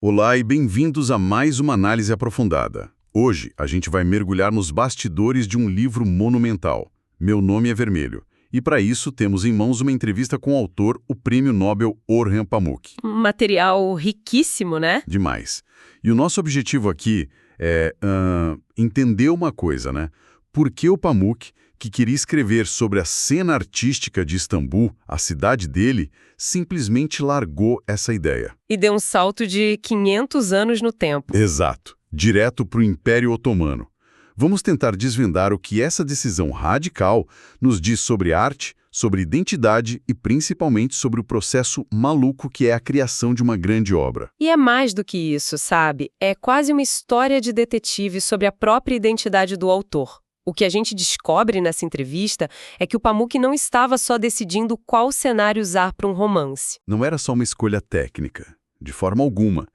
Olá e bem-vindos a mais uma análise aprofundada. Hoje a gente vai mergulhar nos bastidores de um livro monumental. Meu Nome é Vermelho. E para isso temos em mãos uma entrevista com o autor, o Prêmio Nobel Orhan Pamuk. Um material riquíssimo, né? Demais. E o nosso objetivo aqui é entender uma coisa, né? Por que o Pamuk, que queria escrever sobre a cena artística de Istambul, a cidade dele, simplesmente largou essa ideia? E deu um salto de 500 anos no tempo. Exato. Direto para o Império Otomano. Vamos tentar desvendar o que essa decisão radical nos diz sobre arte, sobre identidade e principalmente sobre o processo maluco que é a criação de uma grande obra. E é mais do que isso, sabe? É quase uma história de detetive sobre a própria identidade do autor. O que a gente descobre nessa entrevista é que o Pamuk não estava só decidindo qual cenário usar para um romance. Não era só uma escolha técnica, de forma alguma.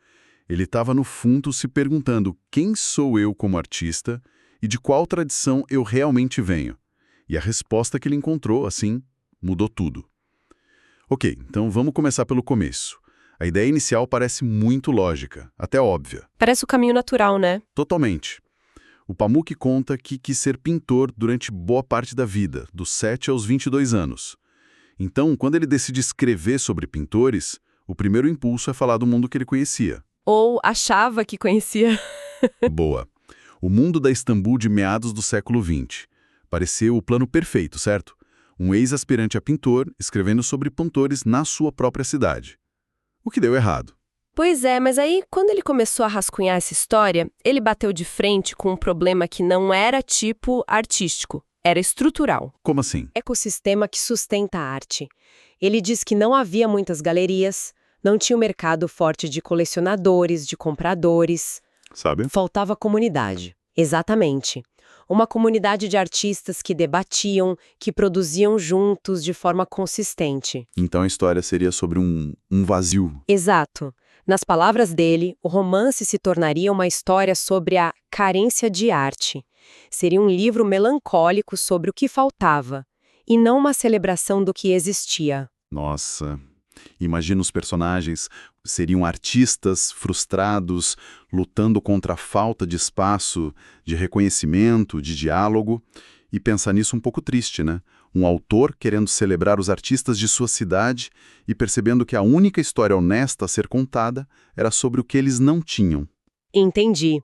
Ele estava, no fundo, se perguntando quem sou eu como artista e de qual tradição eu realmente venho. E a resposta que ele encontrou, assim, mudou tudo. Ok, então vamos começar pelo começo. A ideia inicial parece muito lógica, até óbvia. Parece o caminho natural, né? Totalmente. O Pamuk conta que quis ser pintor durante boa parte da vida, dos 7 aos 22 anos. Então, quando ele decide escrever sobre pintores, o primeiro impulso é falar do mundo que ele conhecia. Ou achava que conhecia. Boa. O mundo da Istambul de meados do século XX. Pareceu o plano perfeito, certo? Um ex-aspirante a pintor escrevendo sobre pintores na sua própria cidade. O que deu errado. Pois é, mas aí, quando ele começou a rascunhar essa história, ele bateu de frente com um problema que não era tipo artístico, era estrutural. Como assim? Ecossistema que sustenta a arte. Ele diz que não havia muitas galerias, não tinha um mercado forte de colecionadores, de compradores. Sabe? Faltava comunidade. Exatamente. Uma comunidade de artistas que debatiam, que produziam juntos de forma consistente. Então a história seria sobre um vazio. Exato. Nas palavras dele, o romance se tornaria uma história sobre a carência de arte. Seria um livro melancólico sobre o que faltava, e não uma celebração do que existia. Nossa, imagina os personagens, seriam artistas frustrados, lutando contra a falta de espaço, de reconhecimento, de diálogo. E pensar nisso um pouco triste, né? Um autor querendo celebrar os artistas de sua cidade e percebendo que a única história honesta a ser contada era sobre o que eles não tinham. Entendi.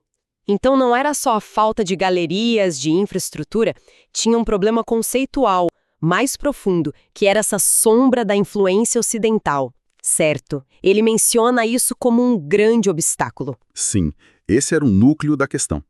Então não era só a falta de galerias, de infraestrutura, tinha um problema conceitual, mais profundo, que era essa sombra da influência ocidental. Certo. Ele menciona isso como um grande obstáculo. Sim, esse era o núcleo da questão.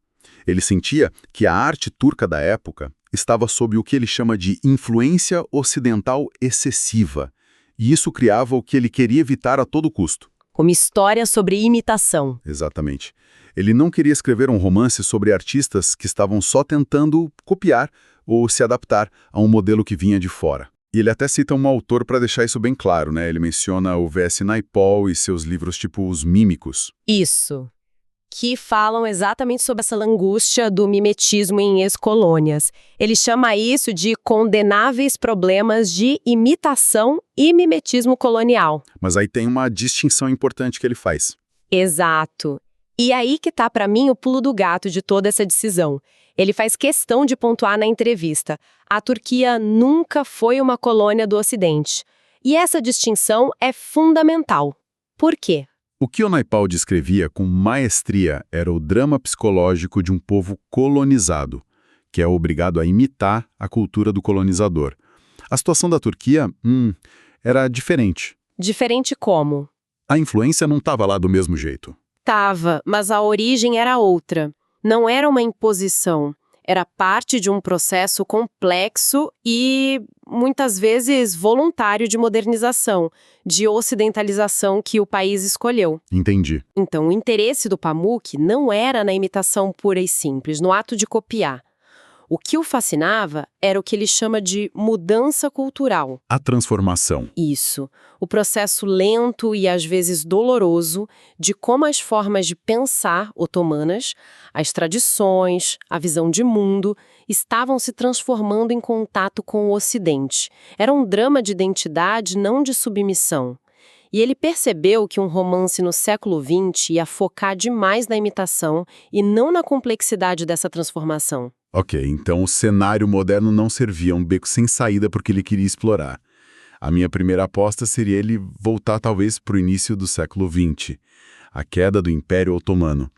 Ele sentia que a arte turca da época estava sob o que ele chama de influência ocidental excessiva, e isso criava o que ele queria evitar a todo custo. Uma história sobre imitação. Exatamente. Ele não queria escrever um romance sobre artistas que estavam só tentando copiar ou se adaptar a um modelo que vinha de fora. E ele até cita um autor para deixar isso bem claro, né? Ele menciona o V.S. Naipaul e seus livros tipo Os Mímicos. Isso. Que falam exatamente sobre essa angústia do mimetismo em ex-colônias. Ele chama isso de condenáveis problemas de imitação e mimetismo colonial. Mas aí tem uma distinção importante que ele faz. Exato. E aí que tá para mim o pulo do gato de toda essa decisão. Ele faz questão de pontuar na entrevista: a Turquia nunca foi uma colônia do Ocidente. E essa distinção é fundamental. Por quê? O que o Naipaul descrevia com maestria era o drama psicológico de um povo colonizado, que é obrigado a imitar a cultura do colonizador. A situação da Turquia, era diferente. Diferente como? A influência não estava lá do mesmo jeito. Tava, mas a origem era outra. Não era uma imposição. Era parte de um processo complexo e, muitas vezes, voluntário de modernização, de ocidentalização que o país escolheu. Entendi. Então, o interesse do Pamuk não era na imitação pura e simples, no ato de copiar. O que o fascinava era o que ele chama de mudança cultural. A transformação. Isso. O processo lento e às vezes doloroso de como as formas de pensar otomanas, as tradições, a visão de mundo, estavam se transformando em contato com o Ocidente. Era um drama de identidade, não de submissão. E ele percebeu que um romance no século XX ia focar demais na imitação e não na complexidade dessa transformação. Ok, então o cenário moderno não servia um beco sem saída porque ele queria explorar. A minha primeira aposta seria ele voltar talvez para o início do século XX, a queda do Império Otomano.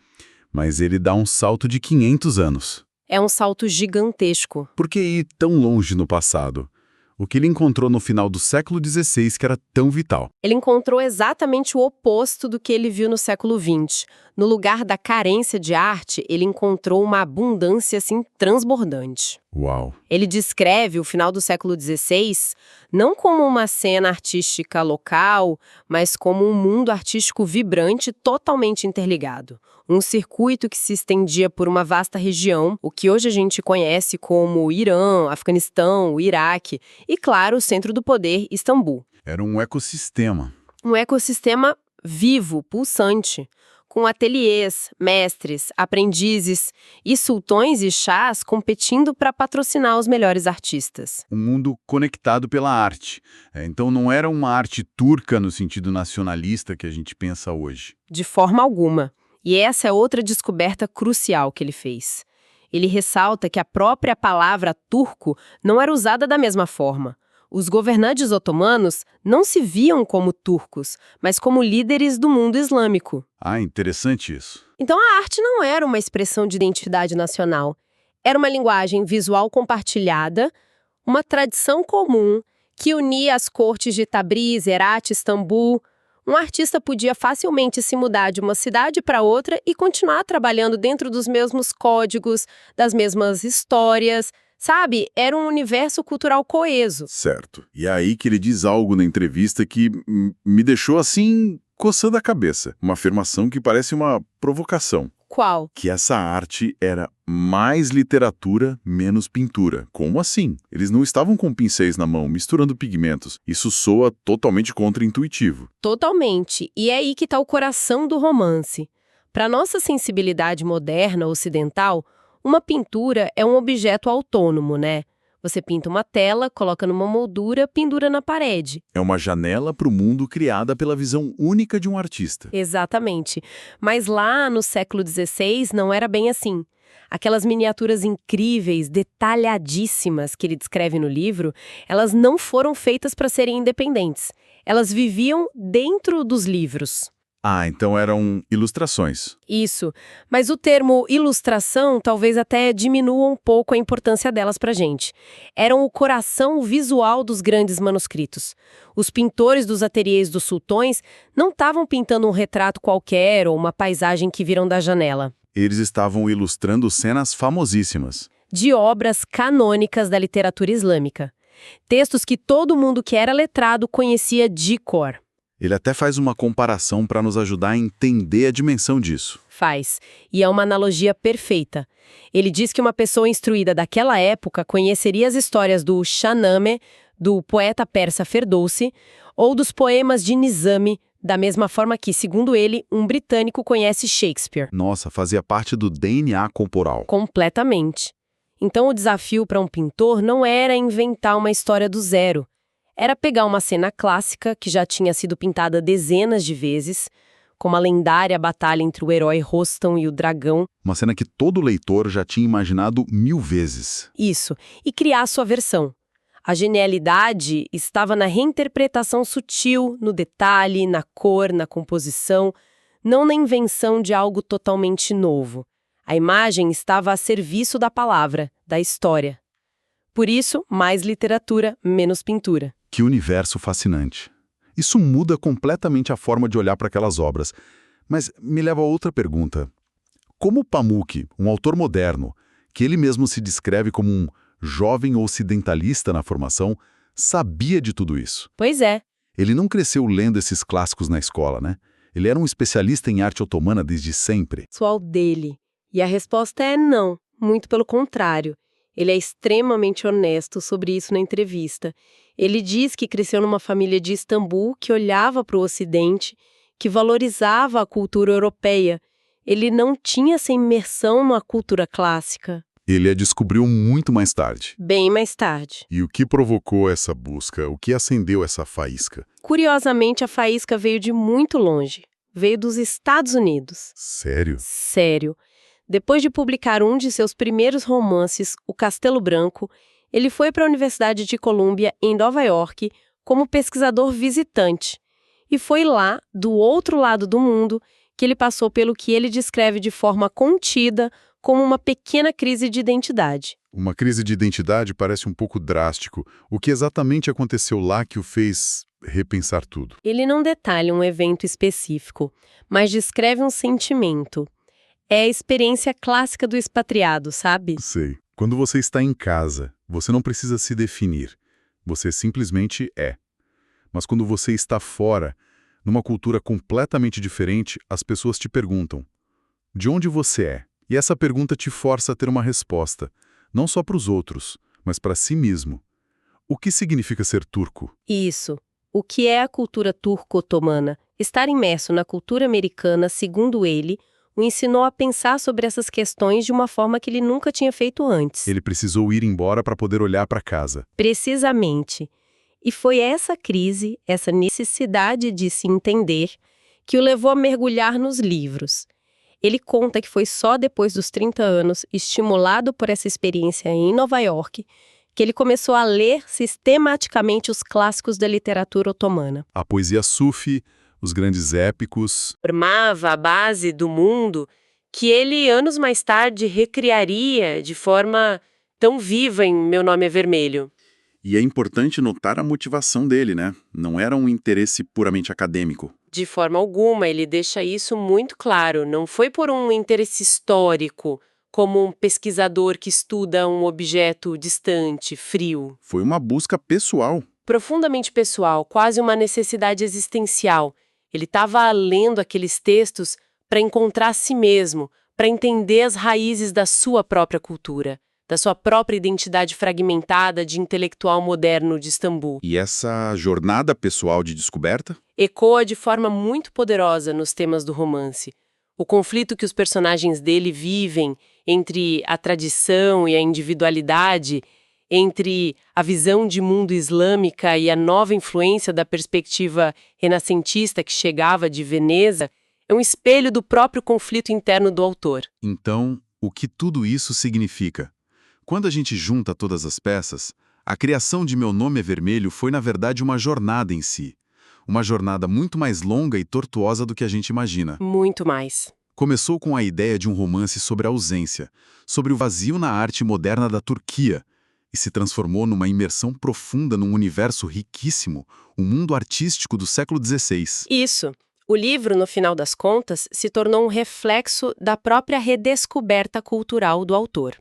Mas ele dá um salto de 500 anos. É um salto gigantesco. Por que ir tão longe no passado? O que ele encontrou no final do século XVI que era tão vital? Ele encontrou exatamente o oposto do que ele viu no século XX. No lugar da carência de arte, ele encontrou uma abundância assim transbordante. Uau! Ele descreve o final do século XVI não como uma cena artística local, mas como um mundo artístico vibrante totalmente interligado. Um circuito que se estendia por uma vasta região, o que hoje a gente conhece como o Irã, Afeganistão, o Iraque e, claro, o centro do poder, Istambul. Era um ecossistema. Um ecossistema vivo, pulsante, com ateliês, mestres, aprendizes e sultões e chás competindo para patrocinar os melhores artistas. Um mundo conectado pela arte. Então não era uma arte turca no sentido nacionalista que a gente pensa hoje. De forma alguma. E essa é outra descoberta crucial que ele fez. Ele ressalta que a própria palavra turco não era usada da mesma forma. Os governantes otomanos não se viam como turcos, mas como líderes do mundo islâmico. Ah, interessante isso. Então a arte não era uma expressão de identidade nacional. Era uma linguagem visual compartilhada, uma tradição comum que unia as cortes de Tabriz, Herat, Istambul. Um artista podia facilmente se mudar de uma cidade para outra e continuar trabalhando dentro dos mesmos códigos, das mesmas histórias. Sabe, era um universo cultural coeso. Certo. E é aí que ele diz algo na entrevista que me deixou assim, coçando a cabeça. Uma afirmação que parece uma provocação. Qual? Que essa arte era mais literatura, menos pintura. Como assim? Eles não estavam com pincéis na mão, misturando pigmentos. Isso soa totalmente contraintuitivo. Totalmente. E é aí que está o coração do romance. Para nossa sensibilidade moderna ocidental, uma pintura é um objeto autônomo, né? Você pinta uma tela, coloca numa moldura, pendura na parede. É uma janela para o mundo criada pela visão única de um artista. Exatamente. Mas lá no século XVI não era bem assim. Aquelas miniaturas incríveis, detalhadíssimas que ele descreve no livro, elas não foram feitas para serem independentes. Elas viviam dentro dos livros. Ah, então eram ilustrações. Isso, mas o termo ilustração talvez até diminua um pouco a importância delas pra gente. Eram o coração visual dos grandes manuscritos. Os pintores dos ateliês dos sultões não estavam pintando um retrato qualquer ou uma paisagem que viram da janela. Eles estavam ilustrando cenas famosíssimas. De obras canônicas da literatura islâmica. Textos que todo mundo que era letrado conhecia de cor. Ele até faz uma comparação para nos ajudar a entender a dimensão disso. Faz. E é uma analogia perfeita. Ele diz que uma pessoa instruída daquela época conheceria as histórias do Shahnameh, do poeta persa Ferdowsi, ou dos poemas de Nizami, da mesma forma que, segundo ele, um britânico conhece Shakespeare. Nossa, fazia parte do DNA corporal. Completamente. Então o desafio para um pintor não era inventar uma história do zero. Era pegar uma cena clássica que já tinha sido pintada dezenas de vezes, como a lendária batalha entre o herói Rostam e o dragão. Uma cena que todo leitor já tinha imaginado 1000 vezes. Isso, e criar sua versão. A genialidade estava na reinterpretação sutil, no detalhe, na cor, na composição, não na invenção de algo totalmente novo. A imagem estava a serviço da palavra, da história. Por isso, mais literatura, menos pintura. Que universo fascinante. Isso muda completamente a forma de olhar para aquelas obras. Mas me leva a outra pergunta. Como Pamuk, um autor moderno, que ele mesmo se descreve como um jovem ocidentalista na formação, sabia de tudo isso? Pois é. Ele não cresceu lendo esses clássicos na escola, né? Ele era um especialista em arte otomana desde sempre. Pessoal dele. E a resposta é não, muito pelo contrário. Ele é extremamente honesto sobre isso na entrevista. Ele diz que cresceu numa família de Istambul que olhava para o Ocidente, que valorizava a cultura europeia. Ele não tinha essa imersão na cultura clássica. Ele a descobriu muito mais tarde. Bem mais tarde. E o que provocou essa busca? O que acendeu essa faísca? Curiosamente, a faísca veio de muito longe. Veio dos Estados Unidos. Sério? Sério. Depois de publicar um de seus primeiros romances, O Castelo Branco, ele foi para a Universidade de Columbia, em Nova York, como pesquisador visitante. E foi lá, do outro lado do mundo, que ele passou pelo que ele descreve de forma contida como uma pequena crise de identidade. Uma crise de identidade parece um pouco drástico. O que exatamente aconteceu lá que o fez repensar tudo? Ele não detalha um evento específico, mas descreve um sentimento. É a experiência clássica do expatriado, sabe? Sei. Quando você está em casa, você não precisa se definir. Você simplesmente é. Mas quando você está fora, numa cultura completamente diferente, as pessoas te perguntam: de onde você é? E essa pergunta te força a ter uma resposta, não só para os outros, mas para si mesmo. O que significa ser turco? Isso. O que é a cultura turco-otomana? Estar imerso na cultura americana, segundo ele, o ensinou a pensar sobre essas questões de uma forma que ele nunca tinha feito antes. Ele precisou ir embora para poder olhar para casa. Precisamente. E foi essa crise, essa necessidade de se entender, que o levou a mergulhar nos livros. Ele conta que foi só depois dos 30 anos, estimulado por essa experiência em Nova York, que ele começou a ler sistematicamente os clássicos da literatura otomana. A poesia sufi, os grandes épicos. Formava a base do mundo que ele, anos mais tarde, recriaria de forma tão viva em Meu Nome é Vermelho. E é importante notar a motivação dele, né? Não era um interesse puramente acadêmico. De forma alguma, ele deixa isso muito claro. Não foi por um interesse histórico, como um pesquisador que estuda um objeto distante, frio. Foi uma busca pessoal. Profundamente pessoal, quase uma necessidade existencial. Ele estava lendo aqueles textos para encontrar a si mesmo, para entender as raízes da sua própria cultura, da sua própria identidade fragmentada de intelectual moderno de Istambul. E essa jornada pessoal de descoberta? Ecoa de forma muito poderosa nos temas do romance. O conflito que os personagens dele vivem entre a tradição e a individualidade, entre a visão de mundo islâmica e a nova influência da perspectiva renascentista que chegava de Veneza, é um espelho do próprio conflito interno do autor. Então, o que tudo isso significa? Quando a gente junta todas as peças, a criação de Meu Nome é Vermelho foi, na verdade, uma jornada em si. Uma jornada muito mais longa e tortuosa do que a gente imagina. Muito mais. Começou com a ideia de um romance sobre a ausência, sobre o vazio na arte moderna da Turquia, e se transformou numa imersão profunda num universo riquíssimo, o mundo artístico do século XVI. Isso. O livro, no final das contas, se tornou um reflexo da própria redescoberta cultural do autor.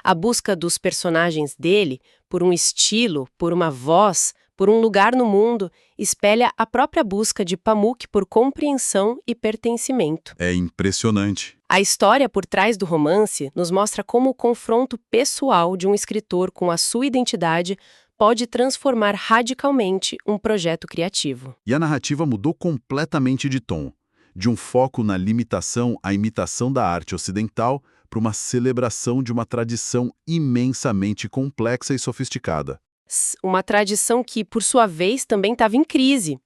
A busca dos personagens dele, por um estilo, por uma voz, por um lugar no mundo, espelha a própria busca de Pamuk por compreensão e pertencimento. É impressionante. A história por trás do romance nos mostra como o confronto pessoal de um escritor com a sua identidade pode transformar radicalmente um projeto criativo. E a narrativa mudou completamente de tom, de um foco na limitação à imitação da arte ocidental para uma celebração de uma tradição imensamente complexa e sofisticada. Uma tradição que, por sua vez, também estava em crise,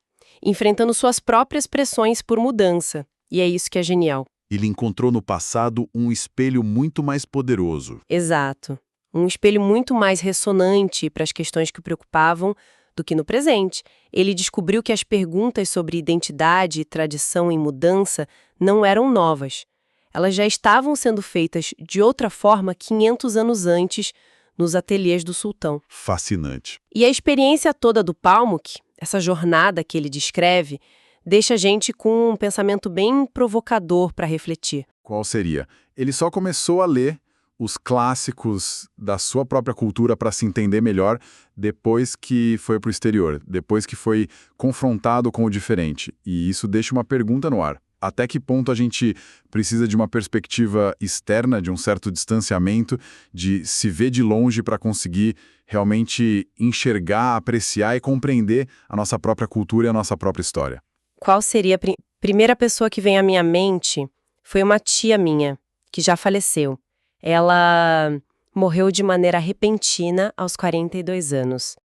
enfrentando suas próprias pressões por mudança. E é isso que é genial. Ele encontrou no passado um espelho muito mais poderoso. Exato. Um espelho muito mais ressonante para as questões que o preocupavam do que no presente. Ele descobriu que as perguntas sobre identidade e tradição em mudança não eram novas. Elas já estavam sendo feitas de outra forma 500 anos antes, nos ateliês do sultão. Fascinante. E a experiência toda do Pamuk, essa jornada que ele descreve, deixa a gente com um pensamento bem provocador para refletir. Qual seria? Ele só começou a ler os clássicos da sua própria cultura para se entender melhor depois que foi para o exterior, depois que foi confrontado com o diferente. E isso deixa uma pergunta no ar. Até que ponto a gente precisa de uma perspectiva externa, de um certo distanciamento, de se ver de longe para conseguir realmente enxergar, apreciar e compreender a nossa própria cultura e a nossa própria história? Qual seria a primeira pessoa que vem à minha mente? Foi uma tia minha, que já faleceu. Ela Morreu de maneira repentina aos 42 anos.